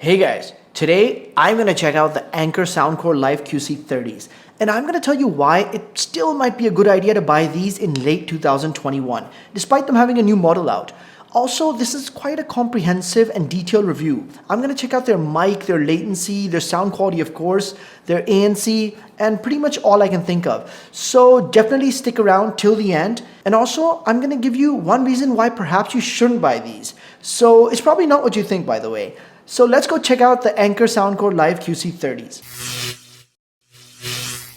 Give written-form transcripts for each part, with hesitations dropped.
Hey guys, today I'm going to check out the Anker Soundcore Life QC30s, and I'm going to tell you why it still might be a good idea to buy these in late 2021, despite them having a new model out. Also, this is quite a comprehensive and detailed review. I'm going to check out their mic, their latency, their sound quality of course, their ANC, and pretty much all I can think of. So definitely stick around till the end. And also, I'm going to give you one reason why perhaps you shouldn't buy these. So it's probably not what you think, by the way. So let's go check out the Anker Soundcore Life QC30s.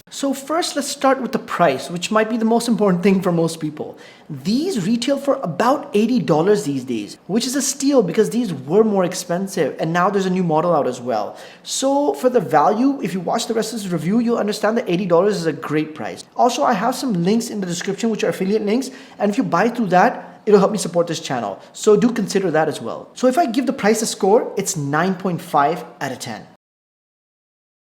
So first, let's start with the price, which might be the most important thing for most people. These retail for about $80 these days, which is a steal because these were more expensive and now there's a new model out as well. So for the value, if you watch the rest of this review, you'll understand that $80 is a great price. Also, I have some links in the description which are affiliate links, and if you buy through that, it'll help me support this channel. So do consider that as well. So if I give the price a score, it's 9.5 out of 10.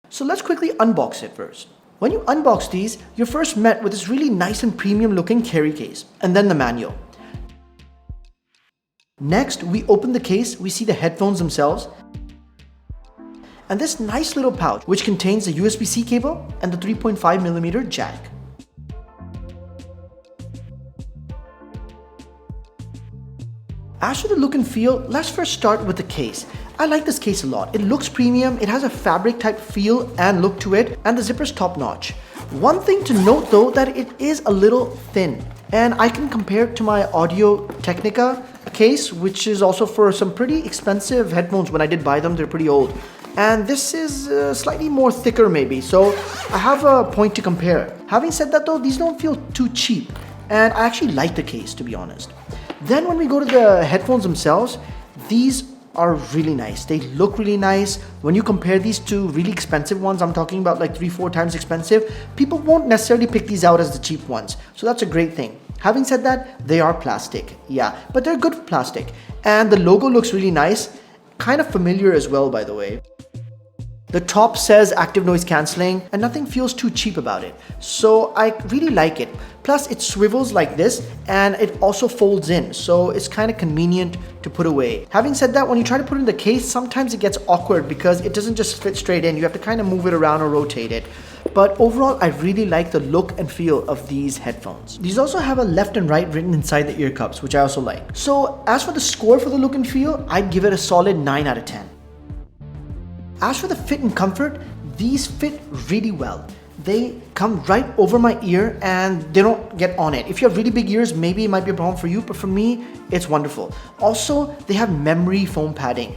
So let's quickly unbox it first. When you unbox these, you're first met with this really nice and premium looking carry case, and then the manual. Next, we open the case, we see the headphones themselves, and this nice little pouch which contains the USB-C cable and the 3.5mm jack. As for the look and feel, let's first start with the case. I like this case a lot. It looks premium, it has a fabric type feel and look to it, and the zipper's top notch. One thing to note though, that it is a little thin, and I can compare it to my Audio Technica case, which is also for some pretty expensive headphones. When I did buy them, they're pretty old. And this is slightly more thicker maybe, so I have a point to compare. Having said that though, these don't feel too cheap, and I actually like the case, to be honest. Then when we go to the headphones themselves, these are really nice. They look really nice. When you compare these to really expensive ones, I'm talking about like 3-4 times expensive, people won't necessarily pick these out as the cheap ones. So that's a great thing. Having said that, they are plastic. Yeah, but they're good plastic. And the logo looks really nice. Kind of familiar as well, by the way. The top says active noise cancelling, and nothing feels too cheap about it. So I really like it. Plus it swivels like this, and it also folds in, so it's kind of convenient to put away. Having said that, when you try to put it in the case, sometimes it gets awkward because it doesn't just fit straight in. You have to kind of move it around or rotate it. But overall, I really like the look and feel of these headphones. These also have a left and right written inside the ear cups, which I also like. So as for the score for the look and feel, I'd give it a solid 9 out of 10. As for the fit and comfort, these fit really well. They come right over my ear and they don't get on it. If you have really big ears, maybe it might be a problem for you, but for me, it's wonderful. Also, they have memory foam padding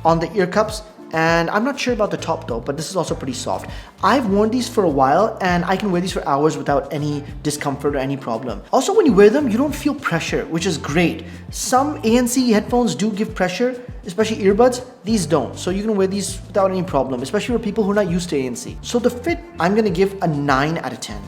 on the ear cups, and I'm not sure about the top though, but this is also pretty soft. I've worn these for a while and I can wear these for hours without any discomfort or any problem. Also, when you wear them, you don't feel pressure, which is great. Some ANC headphones do give pressure, especially earbuds. These don't. So you can wear these without any problem, especially for people who are not used to ANC. So the fit, I'm gonna give a 9 out of 10.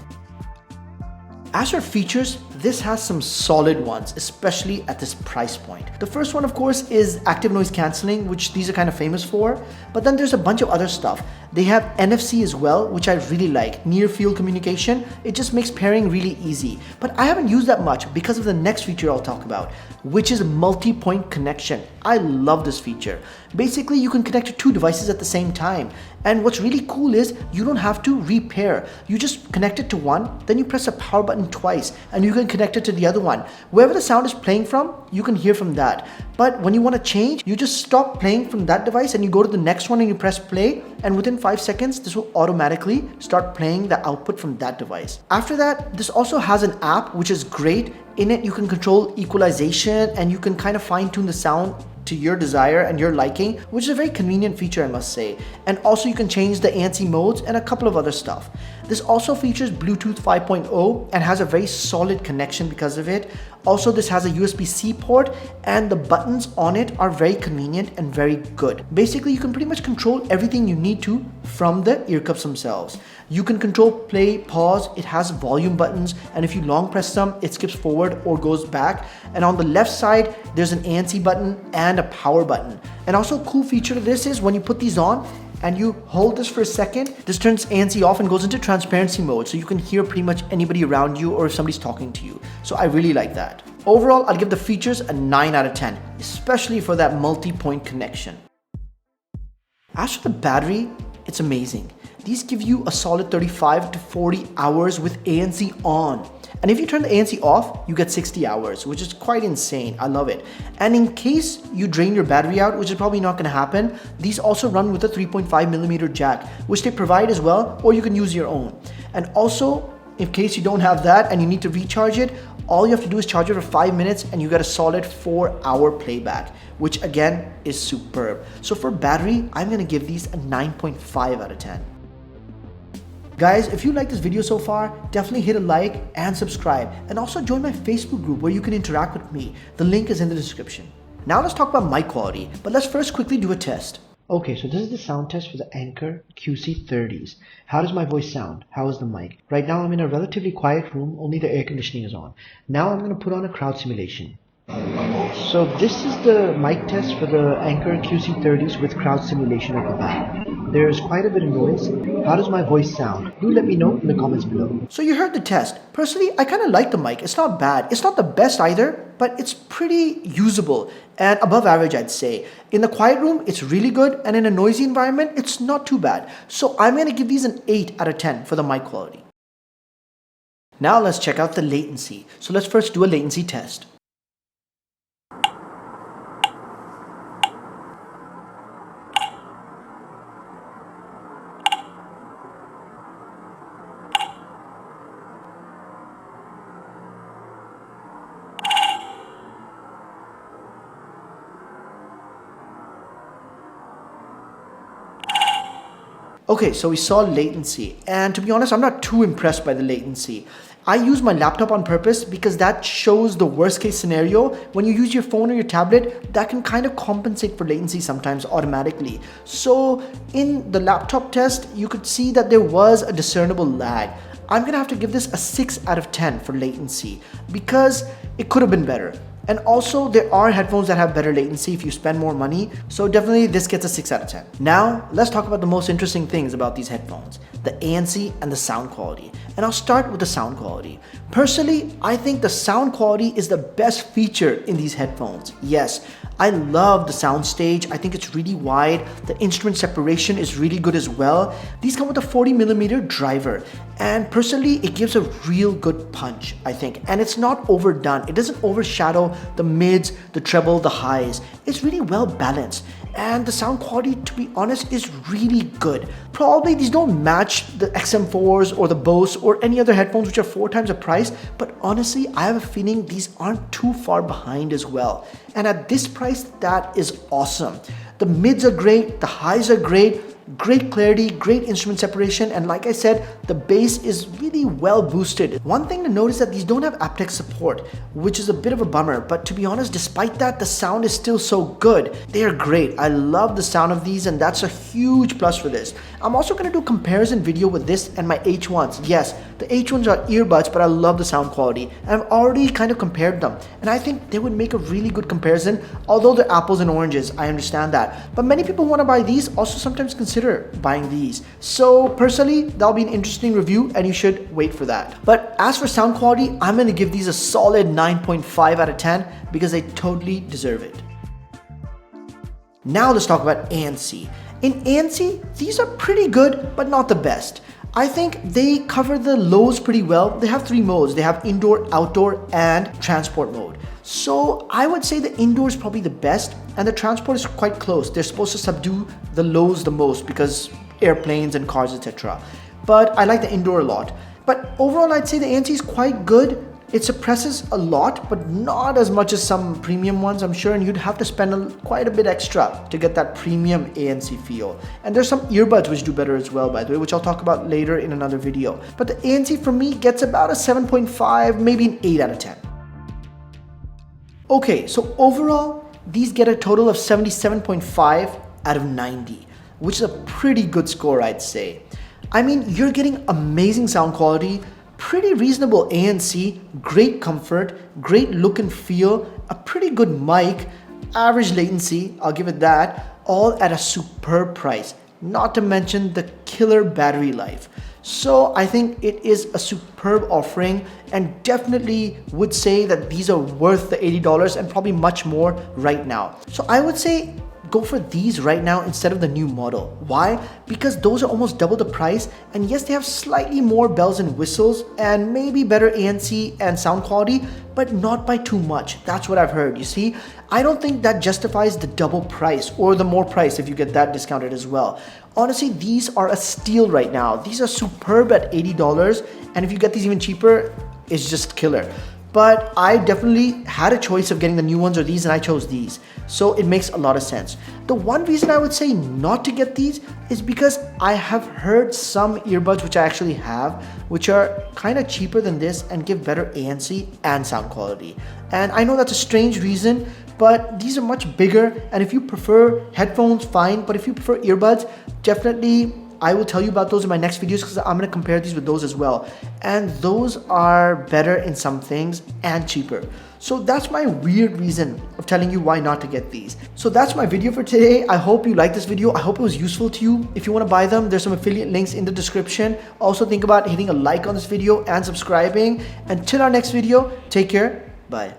As for features, this has some solid ones, especially at this price point. The first one, of course, is active noise cancelling, which these are kind of famous for, but then there's a bunch of other stuff. They have NFC as well, which I really like. Near field communication, it just makes pairing really easy. But I haven't used that much because of the next feature I'll talk about, which is multi-point connection. I love this feature. Basically, you can connect to 2 devices at the same time. And what's really cool is you don't have to repair. You just connect it to one, then you press a power button twice, and you can connect it to the other one. Wherever the sound is playing from, you can hear from that. But when you want to change, you just stop playing from that device and you go to the next one and you press play, and within 5 seconds, this will automatically start playing the output from that device. After that, this also has an app, which is great. In it, you can control equalization and you can kind of fine tune the sound to your desire and your liking, which is a very convenient feature, I must say. And also you can change the ANC modes and a couple of other stuff. This also features Bluetooth 5.0 and has a very solid connection because of it. Also, this has a USB-C port and the buttons on it are very convenient and very good. Basically, you can pretty much control everything you need to from the ear cups themselves. You can control play, pause, it has volume buttons, and if you long press them, it skips forward or goes back. And on the left side, there's an ANC button and a power button. And also a cool feature of this is when you put these on, and you hold this for a second, this turns ANC off and goes into transparency mode, so you can hear pretty much anybody around you or if somebody's talking to you. So I really like that. Overall, I'll give the features a 9 out of 10, especially for that multi-point connection. As for the battery, it's amazing. These give you a solid 35 to 40 hours with ANC on. And if you turn the ANC off, you get 60 hours, which is quite insane. I love it. And in case you drain your battery out, which is probably not gonna happen, these also run with a 3.5mm jack, which they provide as well, or you can use your own. And also, in case you don't have that and you need to recharge it, all you have to do is charge it for 5 minutes and you get a solid 4-hour playback, which again is superb. So for battery, I'm gonna give these a 9.5 out of 10. Guys, if you like this video so far, definitely hit a like and subscribe, and also join my Facebook group where you can interact with me. The link is in the description. Now let's talk about mic quality, but let's first quickly do a test. Okay, so this is the sound test for the Anker QC30s. How does my voice sound? How is the mic? Right now I'm in a relatively quiet room, only the air conditioning is on. Now I'm going to put on a crowd simulation. So this is the mic test for the Anker QC30s with crowd simulation at the back. There's quite a bit of noise. How does my voice sound? Do let me know in the comments below. So you heard the test. Personally, I kind of like the mic. It's not bad. It's not the best either, but it's pretty usable and above average, I'd say. In the quiet room, it's really good, and in a noisy environment, it's not too bad. So I'm going to give these an 8 out of 10 for the mic quality. Now let's check out the latency. So let's first do a latency test. Okay, so we saw latency, and to be honest, I'm not too impressed by the latency. I use my laptop on purpose because that shows the worst case scenario. When you use your phone or your tablet, that can kind of compensate for latency sometimes automatically. So in the laptop test, you could see that there was a discernible lag. I'm gonna have to give this a 6 out of 10 for latency because it could have been better. And also, there are headphones that have better latency if you spend more money, so definitely this gets a 6 out of 10. Now, let's talk about the most interesting things about these headphones, the ANC and the sound quality. And I'll start with the sound quality. Personally, I think the sound quality is the best feature in these headphones. Yes, I love the sound stage. I think it's really wide. The instrument separation is really good as well. These come with a 40mm driver, and personally, it gives a real good punch, I think. And it's not overdone. It doesn't overshadow the mids, the treble, the highs. It's really well balanced. And the sound quality, to be honest, is really good. Probably these don't match the XM4s or the Bose or any other headphones which are 4 times the price, but honestly, I have a feeling these aren't too far behind as well. And at this price, that is awesome. The mids are great, the highs are great, great clarity, great instrument separation, and like I said, the bass is really well boosted. One thing to note is that these don't have aptX support, which is a bit of a bummer, but to be honest, despite that, the sound is still so good. They are great. I love the sound of these, and that's a huge plus for this. I'm also going to do a comparison video with this and my H1s. Yes, the H1s are earbuds, but I love the sound quality, and I've already kind of compared them, and I think they would make a really good comparison, although they're apples and oranges. I understand that, but many people want to buy these, also sometimes consider buying these. So personally, that'll be an interesting review and you should wait for that. But as for sound quality, I'm going to give these a solid 9.5 out of 10 because they totally deserve it. Now let's talk about ANC. In ANC, these are pretty good, but not the best. I think they cover the lows pretty well. They have 3 modes. They have indoor, outdoor, and transport mode. So I would say the indoor is probably the best, and the transport is quite close. They're supposed to subdue the lows the most because airplanes and cars, etc. But I like the indoor a lot. But overall, I'd say the ANC is quite good. It suppresses a lot, but not as much as some premium ones, I'm sure, and you'd have to spend quite a bit extra to get that premium ANC feel. And there's some earbuds which do better as well, by the way, which I'll talk about later in another video. But the ANC for me gets about a 7.5, maybe an 8 out of 10. Okay, so overall, these get a total of 77.5 out of 90, which is a pretty good score, I'd say. I mean, you're getting amazing sound quality, pretty reasonable ANC, great comfort, great look and feel, a pretty good mic, average latency, I'll give it that, all at a superb price, not to mention the killer battery life. So I think it is a superb offering and definitely would say that these are worth the $80 and probably much more right now. So I would say go for these right now instead of the new model. Why? Because those are almost double the price, and yes, they have slightly more bells and whistles and maybe better ANC and sound quality, but not by too much. That's what I've heard. You see, I don't think that justifies the double price or the more price if you get that discounted as well. Honestly, these are a steal right now. These are superb at $80, and if you get these even cheaper, it's just killer. But I definitely had a choice of getting the new ones or these, and I chose these. So it makes a lot of sense. The one reason I would say not to get these is because I have heard some earbuds, which I actually have, which are kind of cheaper than this and give better ANC and sound quality. And I know that's a strange reason, but these are much bigger. And if you prefer headphones, fine. But if you prefer earbuds, definitely I will tell you about those in my next videos, because I'm going to compare these with those as well. And those are better in some things and cheaper. So that's my weird reason of telling you why not to get these. So that's my video for today. I hope you liked this video. I hope it was useful to you. If you want to buy them, there's some affiliate links in the description. Also think about hitting a like on this video and subscribing. Until our next video, take care. Bye.